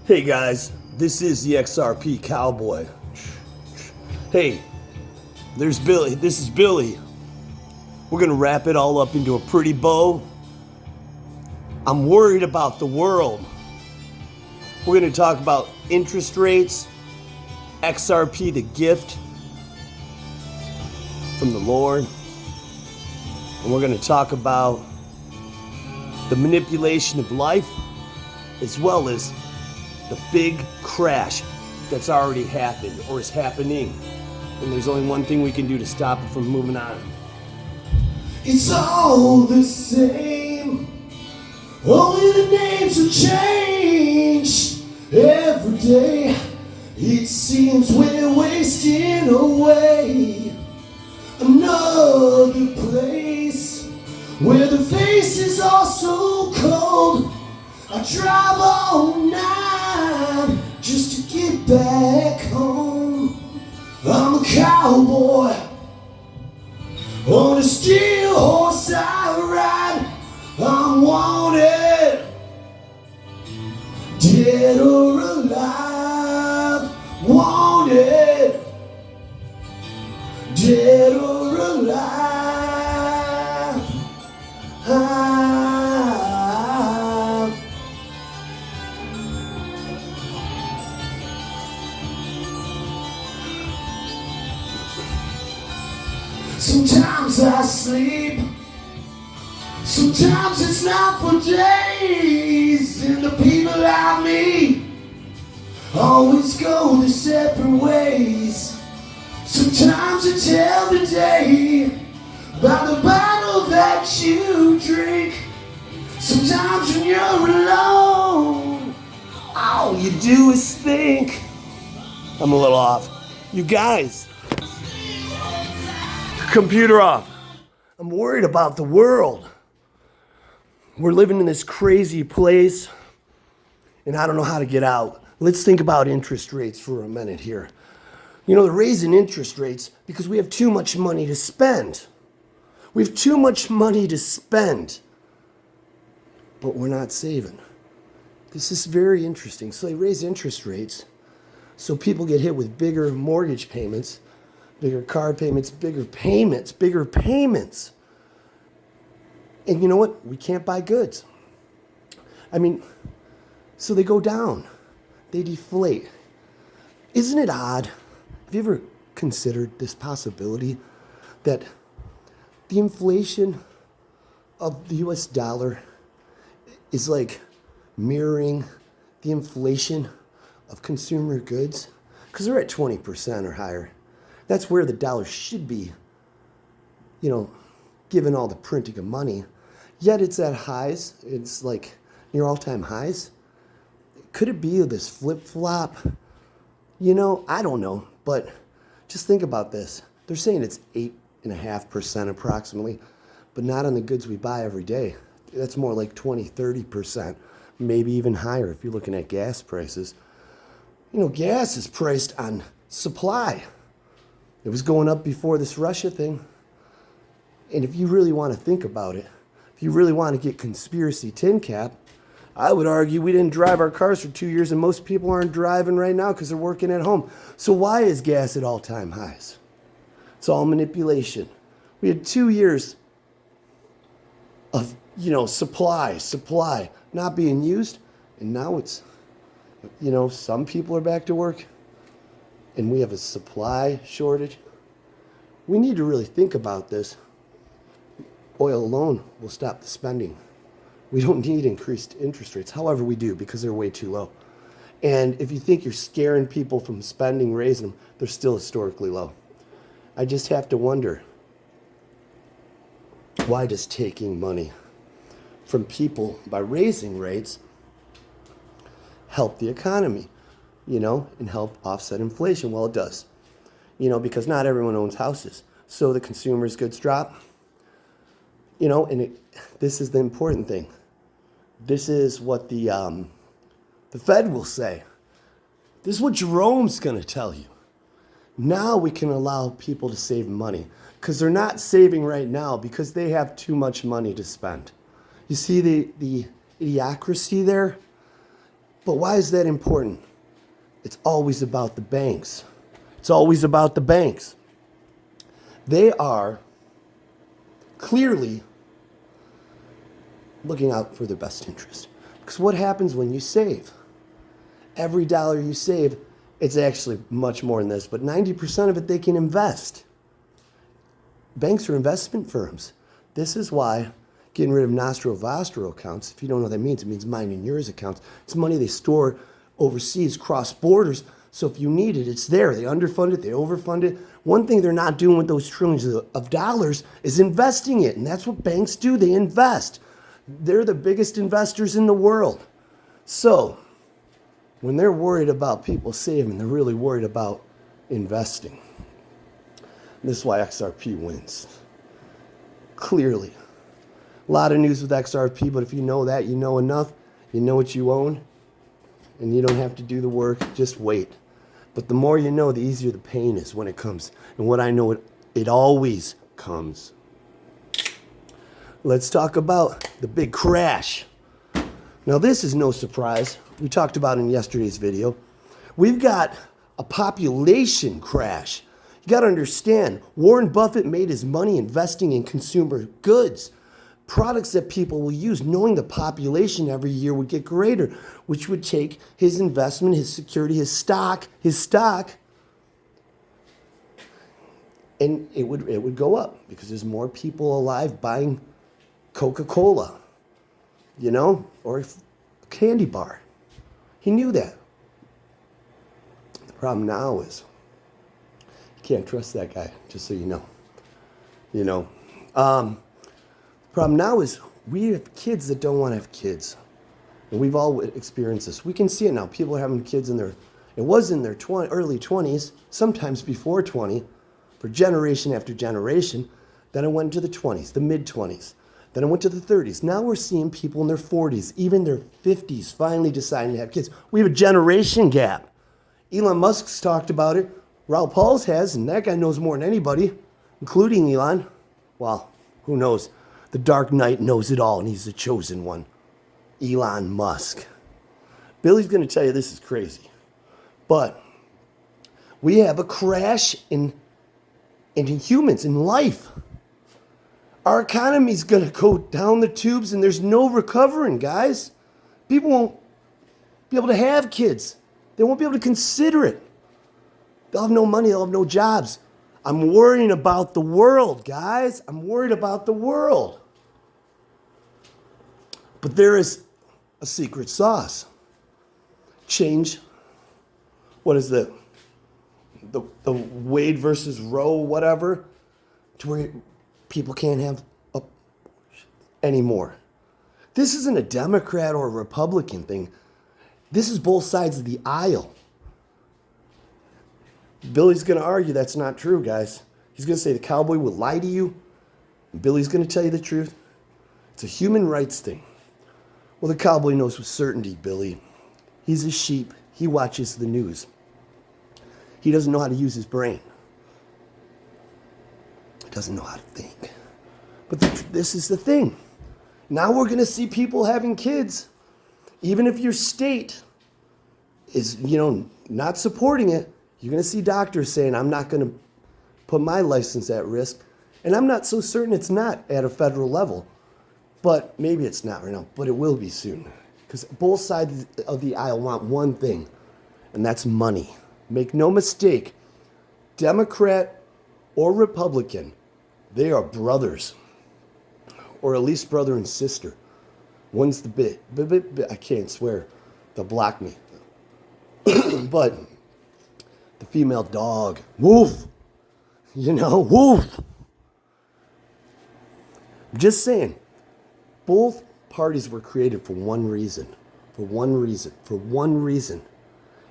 Hey guys, this is the XRP Cowboy. Hey, there's Billy. This is Billy. We're gonna wrap it all up into a pretty bow. I'm worried about the world. We're gonna talk about interest rates, XRP, the gift from the Lord. And we're gonna talk about the manipulation of life as well as the big crash that's already happened or is happening. And there's only one thing we can do to stop it from moving on. It's all the same, only the names will change. Every day it seems we're wasting away. Another place where the faces are so cold. I drive all night just to get back home. I'm a cowboy on a steel horse I ride. I'm wanted, dead or alive. Wanted, dead or alive. Sometimes I sleep, sometimes it's not for days. And the people I meet always go their separate ways. Sometimes I tell the day by the bottle that you drink. Sometimes when you're alone, All you do is think. I'm a little off. You guys, computer off. I'm worried about the world. We're living in this crazy place, and I don't know how to get out. Let's think about interest rates for a minute here. You know, they're raising interest rates because we have too much money to spend. We have too much money to spend, but we're not saving. This is very interesting. So they raise interest rates so people get hit with bigger mortgage payments, bigger car payments, bigger payments, bigger payments. And you know what? We can't buy goods. I mean, so they go down. They deflate. Isn't it odd? Have you ever considered this possibility that the inflation of the US dollar is like mirroring the inflation of consumer goods? Because they're at 20% or higher. That's where the dollar should be, you know, given all the printing of money. Yet it's at highs. It's like near all-time highs. Could it be this flip-flop? You know, I don't know. But just think about this. They're saying it's 8.5% approximately, but not on the goods we buy every day. That's more like 20, 30%, maybe even higher if you're looking at gas prices. You know, gas is priced on supply. It was going up before this Russia thing. And if you really want to think about it, if you really want to get conspiracy tin cap, I would argue we didn't drive our cars for 2 years and most people aren't driving right now because they're working at home. So why is gas at all-time highs? It's all manipulation. We had 2 years of, you know, supply not being used. And now it's, you know, some people are back to work and we have a supply shortage. We need to really think about this. Oil alone will stop the spending. We don't need increased interest rates. However, we do because they're way too low. And if you think you're scaring people from spending, raising them, they're still historically low. I just have to wonder, why does taking money from people by raising rates help the economy, you know, and help offset inflation? Well, it does, you know, because not everyone owns houses. So the consumer's goods drop, you know, and this is the important thing. This is what the Fed will say. This is what Jerome's going to tell you. Now we can allow people to save money because they're not saving right now because they have too much money to spend. You see the idiocracy there? But why is that important? It's always about the banks. It's always about the banks. They are clearly looking out for their best interest. Because what happens when you save? Every dollar you save, it's actually much more than this, but 90% of it they can invest. Banks are investment firms. This is why getting rid of nostro vostro accounts, if you don't know what that means, it means mine and yours accounts. It's money they store overseas, cross borders, so if you need it, it's there. They underfund it, they overfund it. One thing they're not doing with those trillions of dollars is investing it, and that's what banks do. They invest. They're the biggest investors in the world. So, when they're worried about people saving, they're really worried about investing. This is why XRP wins. Clearly. A lot of news with XRP, but if you know that, you know enough, you know what you own, and you don't have to do the work, just wait. But the more you know, the easier the pain is when it comes. And what I know, it always comes. Let's talk about the big crash. Now, this is no surprise. We talked about it in yesterday's video. We've got a population crash. You got to understand, Warren Buffett made his money investing in consumer goods, products that people will use, knowing the population every year would get greater, which would take his investment, his security, his stock, and it would go up because there's more people alive buying Coca-Cola, or a candy bar. He knew that. The problem now is you can't trust that guy, just so you know. Problem now is we have kids that don't want to have kids. And we've all experienced this. We can see it now. People are having kids it was in their early 20s, sometimes before 20, for generation after generation. Then it went to the 20s, the mid-20s. Then it went to the 30s. Now we're seeing people in their 40s, even their 50s, finally deciding to have kids. We have a generation gap. Elon Musk's talked about it. Raul Pauls has, and that guy knows more than anybody, including Elon. Well, who knows? The Dark Knight knows it all, and he's the chosen one. Elon Musk. Billy's going to tell you this is crazy. But we have a crash in humans, in life. Our economy's going to go down the tubes, and there's no recovering, guys. People won't be able to have kids. They won't be able to consider it. They'll have no money. They'll have no jobs. I'm worrying about the world, guys. I'm worried about the world. But there is a secret sauce. Change. What is the Wade versus Roe, whatever, to where people can't have anymore. This isn't a Democrat or a Republican thing. This is both sides of the aisle. Billy's going to argue that's not true, guys. He's going to say the cowboy will lie to you. And Billy's going to tell you the truth. It's a human rights thing. Well, the cowboy knows with certainty, Billy. He's a sheep. He watches the news. He doesn't know how to use his brain. He doesn't know how to think. But this is the thing. Now we're going to see people having kids. Even if your state is, not supporting it, you're going to see doctors saying, I'm not going to put my license at risk. And I'm not so certain it's not at a federal level. But maybe it's not right now, but it will be soon. Because both sides of the aisle want one thing, and that's money. Make no mistake, Democrat or Republican, they are brothers. Or at least brother and sister. One's the bit. I can't swear. They'll block me. But the female dog, woof. Woof. I'm just saying, both parties were created for one reason.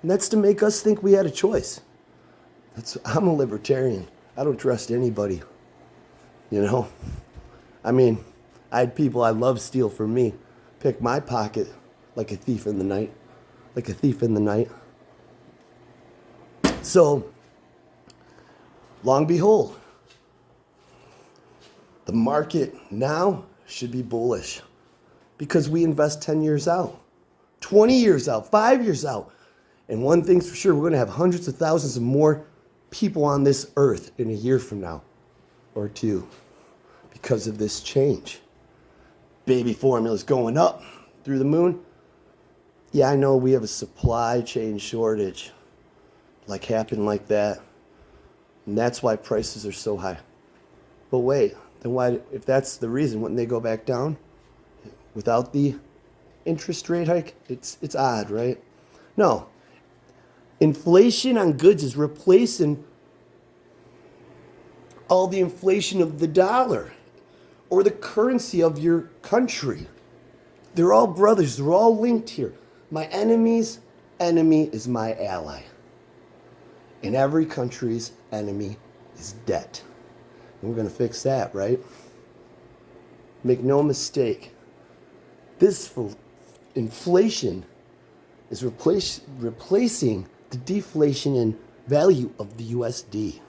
And that's to make us think we had a choice. I'm a libertarian. I don't trust anybody. I had people I love steal from me, pick my pocket like a thief in the night. So, long behold, the market now should be bullish because we invest 10 years out, 20 years out, 5 years out. And one thing's for sure, we're going to have hundreds of thousands of more people on this earth in a year from now or two because of this change. Baby formula's going up through the moon. Yeah, I know we have a supply chain shortage, like happened like that. And that's why prices are so high. But wait, then why, if that's the reason, wouldn't they go back down without the interest rate hike? It's odd, right? No. Inflation on goods is replacing all the inflation of the dollar or the currency of your country. They're all brothers. They're all linked here. My enemy's enemy is my ally. And every country's enemy is debt. And we're going to fix that, right? Make no mistake. This inflation is replacing the deflation in value of the USD.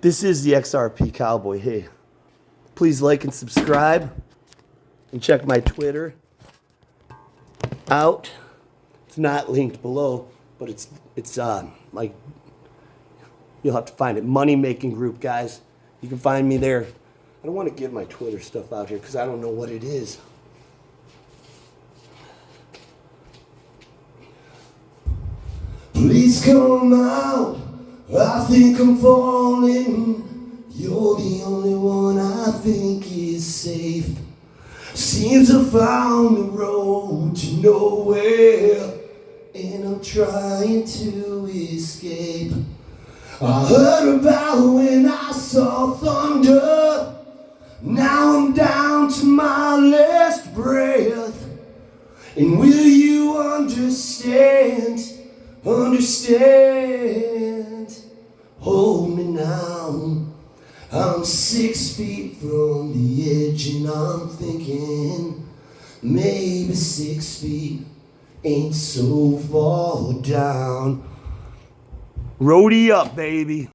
This is the XRP Cowboy. Hey, please like and subscribe and check my Twitter out. It's not linked below, but it's like, you'll have to find it. Money Making Group, guys. You can find me there. I don't want to give my Twitter stuff out here because I don't know what it is. Please come out, I think I'm falling. You're the only one I think is safe. Seems I found the road to nowhere, and I'm trying to escape. I heard about when I saw thunder. Now I'm down to my last breath. And will you understand? Understand, hold me now. I'm 6 feet from the edge and I'm thinking maybe 6 feet ain't so far down. Roadie up, baby.